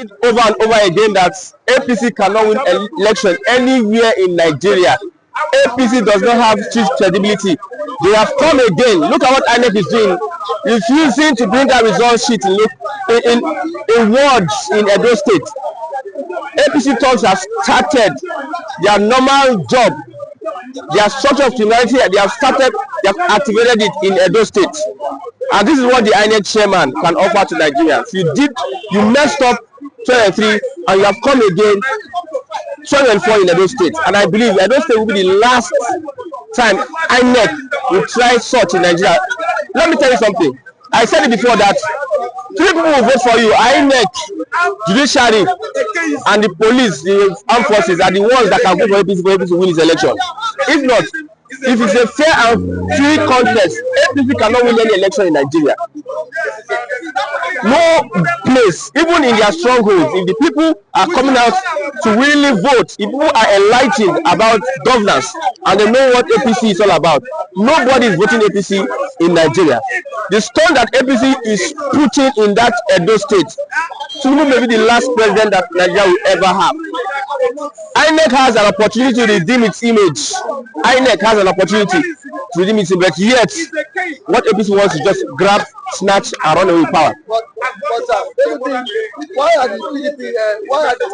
it over and over again that APC cannot win election anywhere in Nigeria. APC does not have street credibility. They have come again. Look at what Inec is doing, refusing to bring that result sheet in wards in Edo State. APC talks have started their normal job, their structure of criminality. They have activated it in Edo State, and this is what the Inec chairman can offer to Nigerians. You messed up 2023, and you have come again 2024 in Edo State, and I believe Edo State will be the last time Inec will try such in Nigeria. Let me tell you something. I said it before that 3 people will vote for you: Inec, judiciary, and the police, the armed forces are the ones that can vote for APC to win this election. If not, if it's a fair and free contest, APC cannot win any election in Nigeria. No place, even in their strongholds, if the people are coming out to really vote, if people are enlightened about governance and they know what APC is all about, nobody is voting APC in Nigeria. The stone that APC is putting in that Edo State, Tinubu may be the last president that Nigeria will ever have. Inec has an opportunity to redeem its image. Inec has an opportunity to redeem its image, but yet what APC wants is just grab, snatch, and run away with power. But why are the PDP, why are the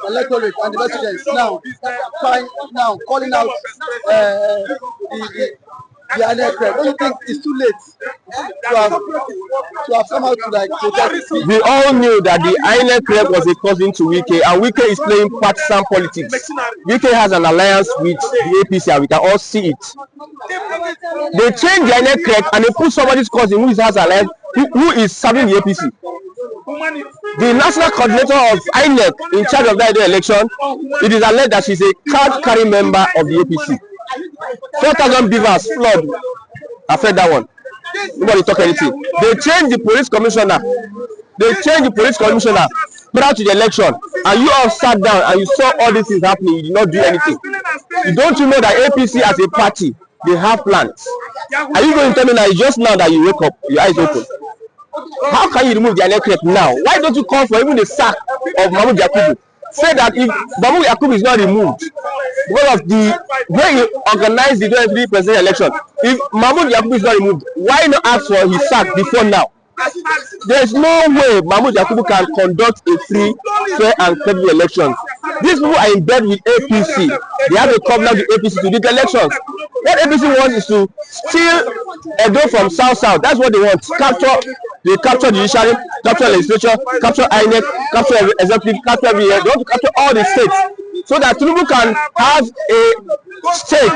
electorate and the residents now calling out the Inec? Don't you think it's too late to have come out to like protest? We all knew that the Inec was a cousin to Wike, and Wike is playing partisan politics. Wike has an alliance with the APC, and we can all see it. They changed the Inec and they put somebody's cousin who has an alliance, who is serving the APC. The national coordinator of Inec in charge of that election, it is alleged that she's a card-carrying member of the APC. 4,000 beavers flood affect that one. Nobody talk anything. They changed the police commissioner. Prior to the election, and you all sat down and you saw all these things happening. You did not do anything. Don't you know that APC as a party, they have plans? Are you going to tell me that it's just now that you wake up, your eyes open? How can you remove the Inec now? Why don't you call for even the sack of Mahmoud Yakubu? Say that if Mahmoud Yakubu is not removed because of the way he organized the 2023 presidential election, if Mahmoud Yakubu is not removed, why not ask for his sack before now? There is no way Mahmoud Yakubu can conduct a free, fair, and credible elections. These people are in bed with APC. They have a covenant with APC to do the elections. What APC wants is to steal Edo from South. That's what they want. They capture the judiciary, capture legislature, capture Inec, capture executive, capture everywhere. They want to capture all the states so that Tinubu can have a stake,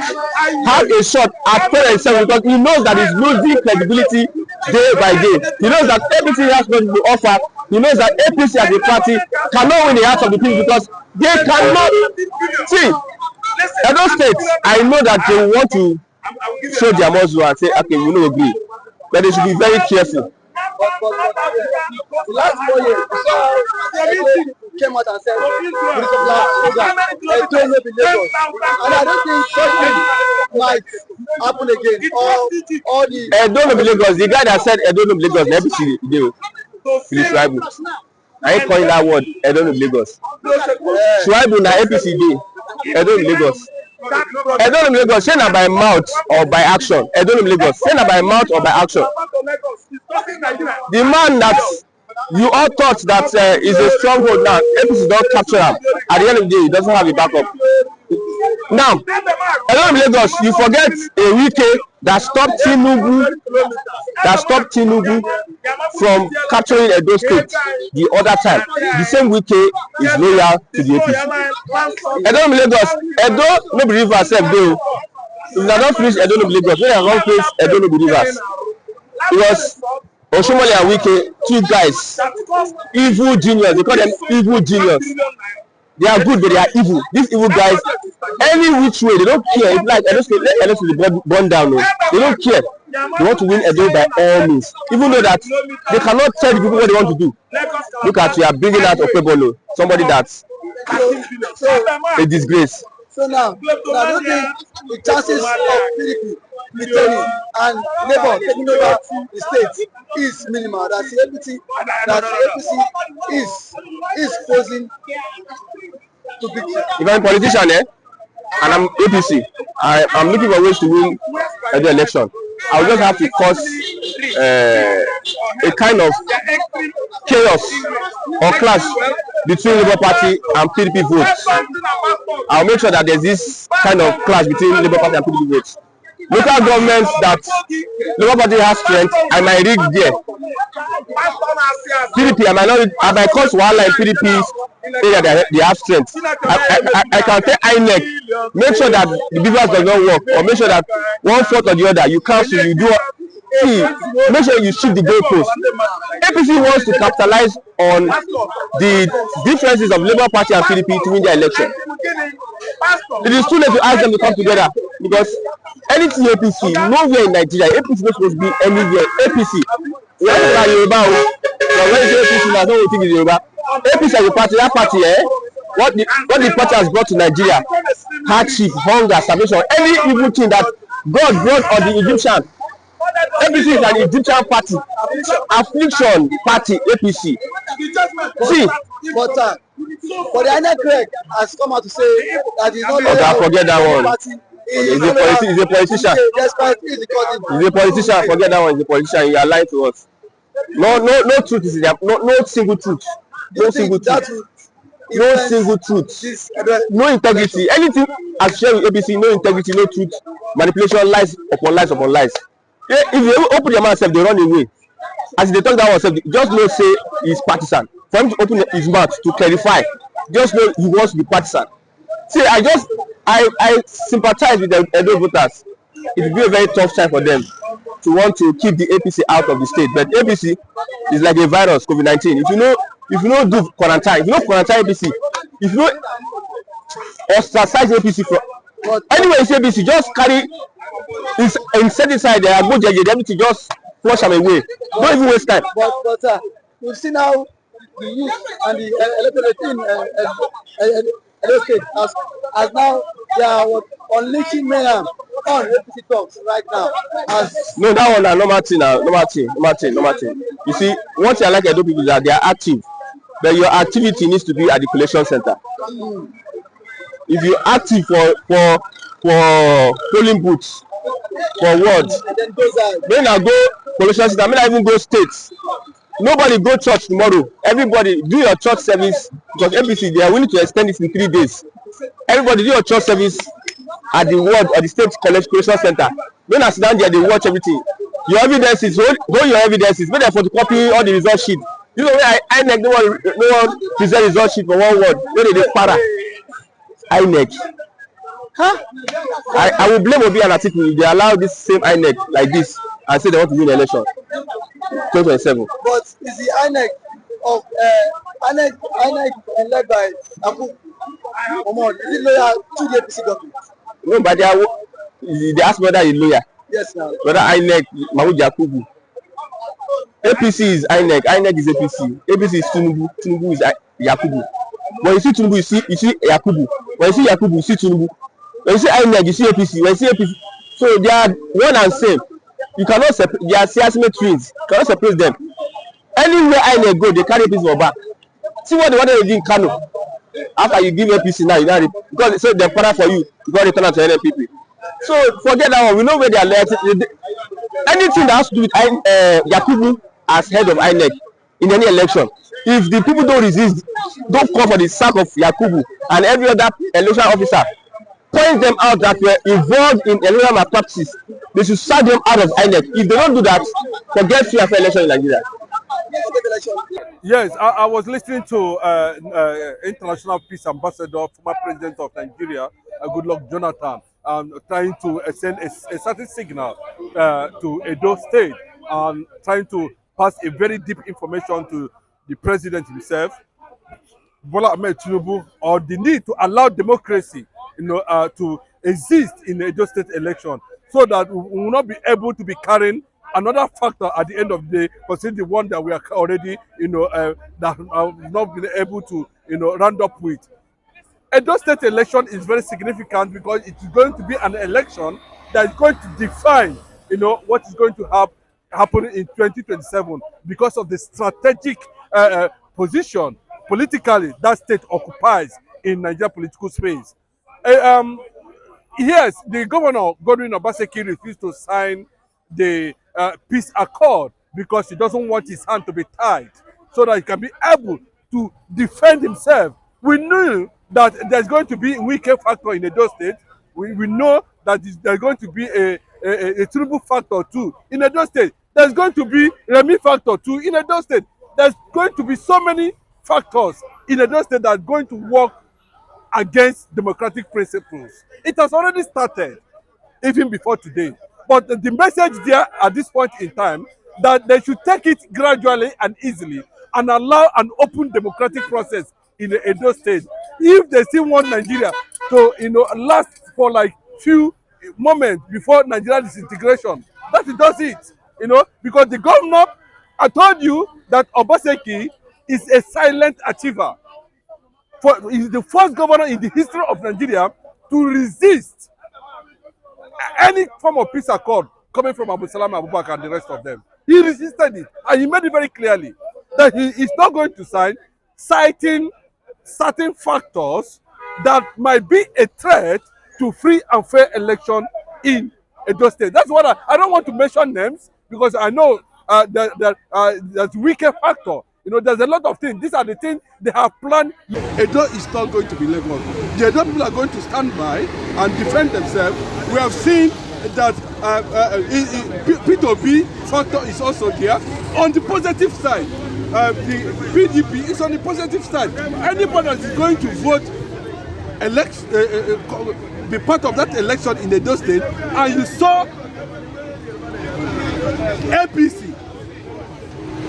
have a shot at himself, because he knows that he's losing credibility day by day. He knows that everything has nothing to offer. He knows that APC as a party cannot win the hearts of the people because they cannot see. Edo State, I know that they want to show their muscle and say, okay, we don't agree, but they should be very careful. But the last 4 years, came out and said, I don't know the Lagos. And I don't think something might happen again. All the I don't know the Lagos. The guy that said I don't know the Lagos, never see the Shuaibu. I ain't calling that word. I don't know the Lagos. Shuaibu na APC day. I don't know Lagos. I don't know Lagos. Say na by mouth or by action. I don't know Lagos. Say na by mouth or by action. The man that you all thought that is a stronghold now, APC don't capture him. At the end of the day, he doesn't have a backup. Now, I don't know Lagos. You forget a Wike that stopped Tinubu from capturing Edo State the other time. The same Wike is loyal to the APC. I don't know Lagos. Edo no be rivers sef dey. If I don't finish Edo no be Lagos, when I run place Edo no be rivers. Because Oshomole and Wike, two guys, evil genius. They call them evil genius. They are good, but they are evil. These evil guys, any which way, they don't care. It's like Edo State burn down. No. They don't care. They want to win Edo by all means. Even though that they cannot tell the people what they want to do. Look at you are bringing out Okebolo, somebody that's a disgrace. So now do you think the chances of PDP returning and Labour taking over the state is minimal? That the APC is posing to victory. If I'm a politician, and I'm APC, I'm looking for ways to win the election. I'll just have to cause a kind of chaos or clash between Labour Party and PDP votes. I'll make sure that there's this kind of clash between Labour Party and PDP votes. Local governments that Labour Party has strength, I might rig there. PDP, I might cause wahala in PDP's area that they have strength. I can tell Inec, make sure that the business does not work, or make sure that one fault or the other, you cancel, you do. Make sure you shift the goalpost. APC wants to capitalize on the differences of Labour Party and PDP to win the election. It is too late to ask them to come together, because anything APC, nowhere in Nigeria, APC is not supposed to be anywhere. APC, when you say Yoruba, when you say APC, that's not what you think is Yoruba. APC as a party, that party, what the party has brought to Nigeria, hardship, hunger, starvation, any evil thing that God brought on the Egyptian. APC is an Egyptian party, affliction party. APC. See, but the Inec has come out to say that he's not. Okay, forget that one. He's a politician. He's a politician. Forget that one. He's a politician. You are lying to us. No truth is there. No single truth. No single truth. No single truth. No integrity. Anything associated with APC, no integrity, no truth. Manipulation, lies upon lies upon lies. Yeah, if you open your mouth, they run away. As they talk that one, just know say he's partisan. For him to open his mouth to clarify, just know he wants to be partisan. See, I sympathize with the Edo voters. It will be a very tough time for them to want to keep the APC out of the state. But APC is like a virus, COVID-19. If you know do quarantine, if you know quarantine APC, if you know ostracize APC from anyway, it's APC, just carry insecticide there, go JJ, everything, just flush them away. Don't even waste time. But you see now the youth and the electorate in Edo State as now they are unleashing mayhem on APC talks right now. No, that one is normal thing. You see, once you like Edo people that they are active, but your activity needs to be at the collation center. If you active for polling booths, for wards, then I go collation center, I mean I even go states. Nobody go church tomorrow. Everybody do your church service, because APC they are willing to extend it in 3 days. Everybody do your church service at the ward or the state collation center. When I sit down there, they watch everything. Your evidences, hold your evidences. Make them photocopy all the result sheet. You know where Inec no one present result sheet for one word. Where they para Inec. Huh? I will blame Obi and Atiku if they allow this same Inec like this and say they want to win the election 2027. But is the Inec of Inec led by Abu Omar, is it loyal to the APC government? No, but they ask whether he's loyal. Yes, now. Whether Inec, Mahmoud Yakubu. APC is Inec, Inec is APC. APC is Tinubu, Tinubu is Yakubu. When you see Tinubu, you see Yakubu. When you see Yakubu, you see Tinubu. When you see Inec, you see APC. When you see APC, so they are one and same. You cannot separate. They are siasime twins. You cannot separate them. Anywhere Inec go, they carry APC for back. See what they do in Kano. After you give APC now, you know, because they say they're para for you, you got to return to NPP. So forget that one. We know where they are led. Anything that has to do with Yakubu as head of Inec in any election, if the people don't resist, don't call for the sack of Yakubu and every other election officer, point them out that were involved in electoral malpractices, they should sack them out of Inec. If they don't do that, forget free and fair election in Nigeria. Yes, I was listening to International Peace Ambassador, former President of Nigeria, Goodluck Jonathan, trying to send a certain signal to Edo State and trying to pass a very deep information to the President himself, Bola Ahmed Tinubu, or the need to allow democracy, to exist in the Edo State election, so that we will not be able to be carrying another factor at the end of the day, considering the one that we are already, that have not been able to, round up with. Edo State election is very significant because it is going to be an election that is going to define, what is going to happen in 2027 because of the strategic position politically that state occupies in Nigeria political space. Uh, um, yes, the governor, Godwin Obaseki, refused to sign the peace accord because he doesn't want his hand to be tied so that he can be able to defend himself. We knew that there's going to be a weaker factor in Edo State. We know that there's going to be a triple factor too in Edo State. There's going to be Remi factor too in Edo State. There's going to be so many factors in Edo State that are going to work against democratic principles. It has already started even before today. But the message there at this point in time that they should take it gradually and easily and allow an open democratic process in the Edo State. If they still want Nigeria to last for like few moments before Nigeria disintegration, that does it. Because the governor, I told you that Obaseki is a silent achiever. He's the first governor in the history of Nigeria to resist any form of peace accord coming from Abu Salam Abubakar and the rest of them. He resisted it, and he made it very clearly that he is not going to sign, citing certain factors that might be a threat to free and fair election in Edo State. That's what I don't want to mention names because I know there's weaker factor. There's a lot of things. These are the things they have planned. Edo is not going to be left out. The Edo people are going to stand by and defend themselves. We have seen that P2B factor is also there. On the positive side, the PDP is on the positive side. Anybody that is going to vote, be part of that election in Edo State, and you saw APC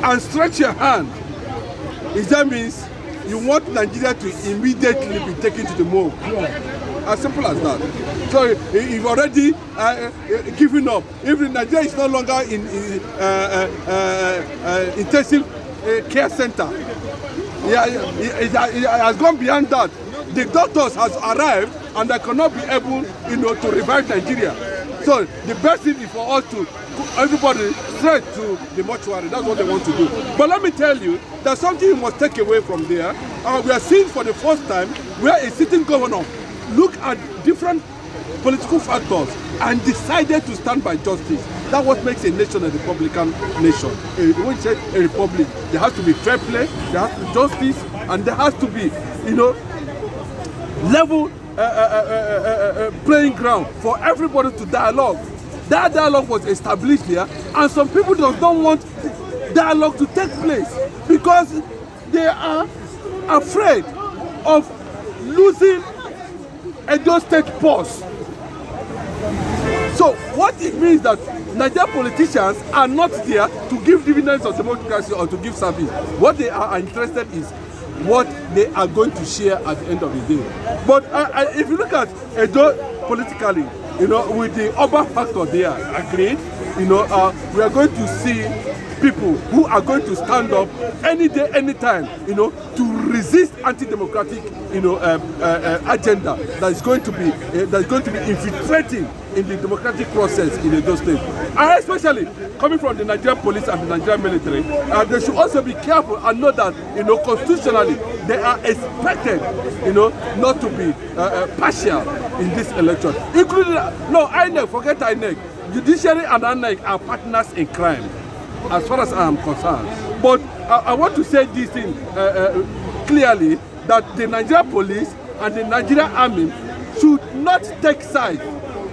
and stretch your hand, that means you want Nigeria to immediately be taken to the moon. As simple as that. So you've already given up. Even Nigeria is no longer in intensive care center. It has gone beyond that. The doctors has arrived and they cannot be able, to revive Nigeria. So the best thing is for us to everybody straight to the mortuary. That's what they want to do. But let me tell you, there's something you must take away from there. We are seeing for the first time where a sitting governor looked at different political factors and decided to stand by justice. That's what makes a nation a republican nation. When you say a republic, there has to be fair play, there has to be justice, and there has to be, level playing ground for everybody to dialogue. That dialogue was established here, and some people don't want dialogue to take place because they are afraid of losing Edo State pause. So what it means that Nigerian politicians are not there to give dividends of democracy or to give service. What they are interested is what they are going to share at the end of the day. But if you look at Edo politically, with the urban factor there, agreed, we are going to see people who are going to stand up any day, anytime, to resist anti-democratic, agenda that is going to be infiltrating in the democratic process in Edo State. And especially coming from the Nigerian police and the Nigerian military, they should also be careful and know that, constitutionally, they are expected, not to be partial in this election. Including, Inec, forget Inec. Judiciary and Inec are partners in crime, as far as I am concerned. But I want to say this thing clearly, that the Nigerian police and the Nigerian army should not take sides.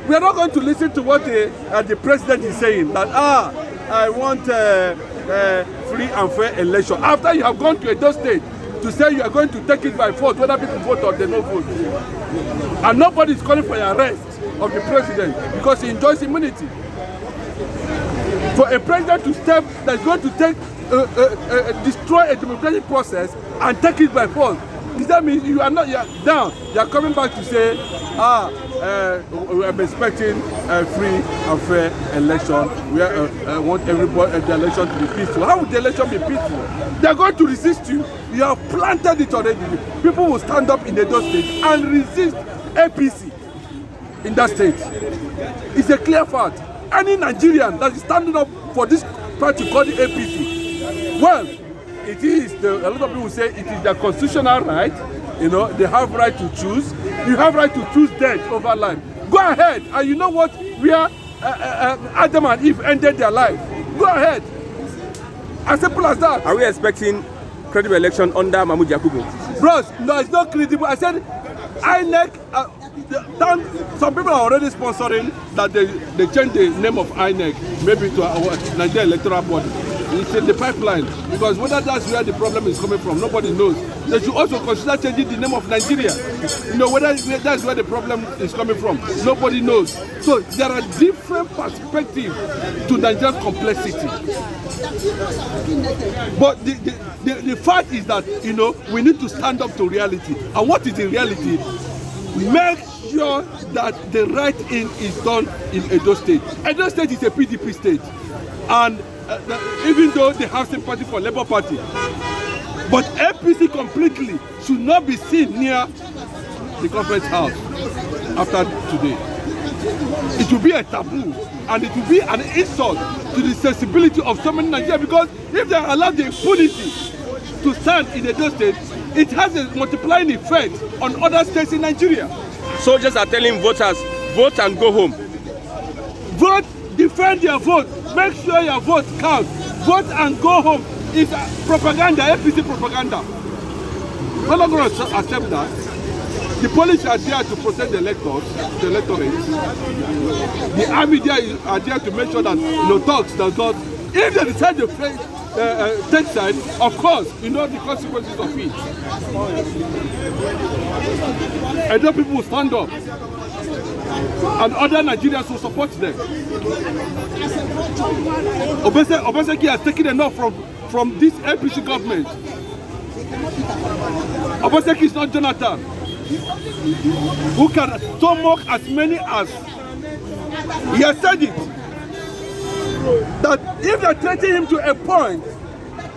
We are not going to listen to what the president is saying, that I want free and fair election. After you have gone to Edo State to say you are going to take it by force, whether people vote or they don't vote. And nobody is calling for the arrest of the president because he enjoys immunity. For a president to step that's going to destroy a democratic process and take it by force, That means you are not, you are down. You are coming back to say, I'm expecting a free and fair election. We want everybody, the election to be peaceful. How would the election be peaceful? They are going to resist you. You have planted it already. People will stand up in Edo State and resist APC in that state. It's a clear fact. Any Nigerian that is standing up for this party called the APC, well, it is, a lot of people say it is their constitutional right. You know, they have right to choose. You have right to choose death over life. Go ahead, and you know what? Where Adam and Eve ended their life. Go ahead. As simple as that. Are we expecting credible election under Mahmoud Yakubu? Bros, no, it's not credible. I said, Inec, some people are already sponsoring that they change the name of Inec, maybe to Nigeria Electoral Body. It's in the pipeline, because whether that's where the problem is coming from, nobody knows. They should also consider changing the name of Nigeria. You know, whether that's where the problem is coming from, nobody knows. So there are different perspectives to Nigerian complexity. But the fact is that, you know, we need to stand up to reality. And what is the reality? Make sure that the right thing is done in Edo State. Edo State is a PDP state. And even though they have sympathy for Labour Party, but APC completely should not be seen near the conference house after today. It will be a taboo, and it will be an insult to the sensibility of so many Nigerians, because if they allow the impunity to stand in Edo State, it has a multiplying effect on other states in Nigeria. Soldiers are telling voters, vote and go home. Vote, defend your vote, make sure your vote counts. Vote and go home. It's propaganda, APC propaganda. We're not going to accept that. The police are there to protect the electors, the electorate. The army are there to make sure that thugs does not. If they decide to take side, of course, you know the consequences of it. And then people will stand up, and other Nigerians will support them. Obaseki has taken enough from this APC government. Obaseki is not Jonathan, who can stomach as many as he has said it. That if they threaten him to a point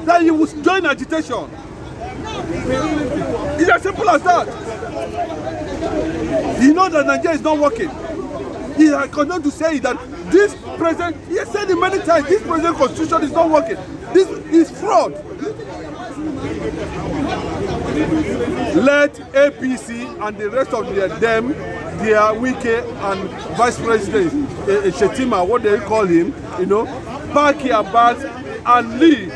that he will join agitation. It's as simple as that. He knows that Nigeria is not working. He has continued to say that this present, he has said it many times, this present constitution is not working. This is fraud. Let APC and the rest of their Wike and Vice President Shetima, what they call him, you know, pack your bags and leave.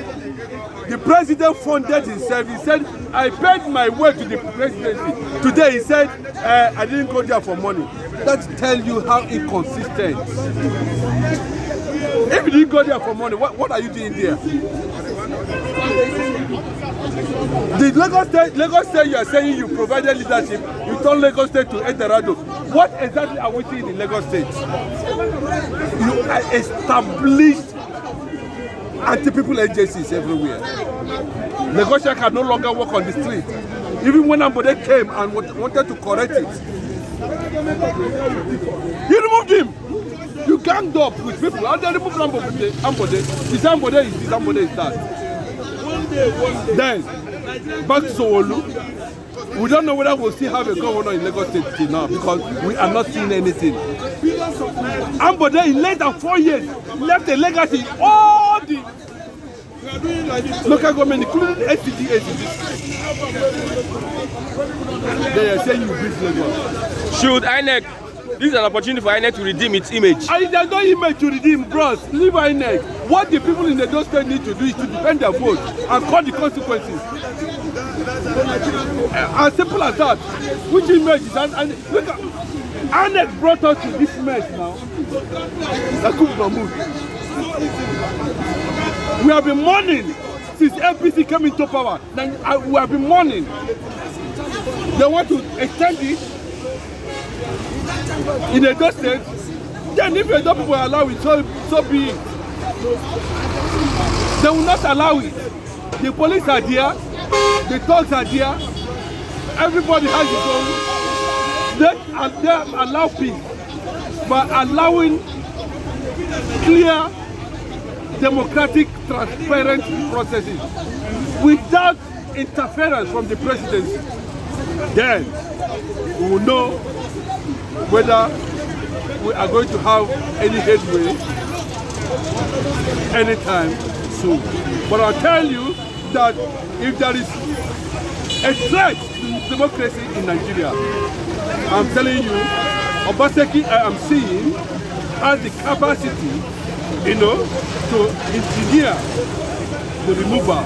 The president funded himself. He said, I paid my way to the presidency. Today he said, I didn't go there for money. That tells you how inconsistent. If you didn't go there for money, what are you doing there? The Lagos State, you are saying you provided leadership, you turn Lagos State to Eldorado. What exactly are we seeing in Lagos State? You established anti-people agencies everywhere. Lagosians can no longer walk on the street. Even when Ambode came and wanted to correct it, you removed him. You ganged up with people. And they removed Ambode. Is Ambode is this, Ambode is that. Then, back to Sowolu. We don't know whether we'll still have a governor in Lagos State till now, because we are not seeing anything. Ambode, in less than 4 years, left a legacy in all the local government, including SCDAs. They are saying you beat Lagos. Should Inec, this is an opportunity for Inec to redeem its image. There's no image to redeem, bros. Leave Inec. What the people in the Edo State need to do is to defend their vote and cut the consequences. As simple as that. Which image is that? And look at Inec brought us to this mess now. We have been mourning since APC came into power. We have been mourning. They want to extend it in Edo State. Then if Edo people allow it, so be it. They will not allow it. The police are there, the thugs are there, everybody has his own. They allow peace by allowing clear, democratic, transparent processes without interference from the presidency. Then we will know whether we are going to have any headway anytime soon. But I'll tell you that if there is a threat to democracy in Nigeria, I'm telling you, Obaseki, I am seeing, has the capacity, to engineer the removal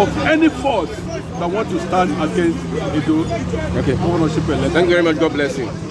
of any force that want to stand against Edo Okay. governorship election. Thank you very much. God bless you.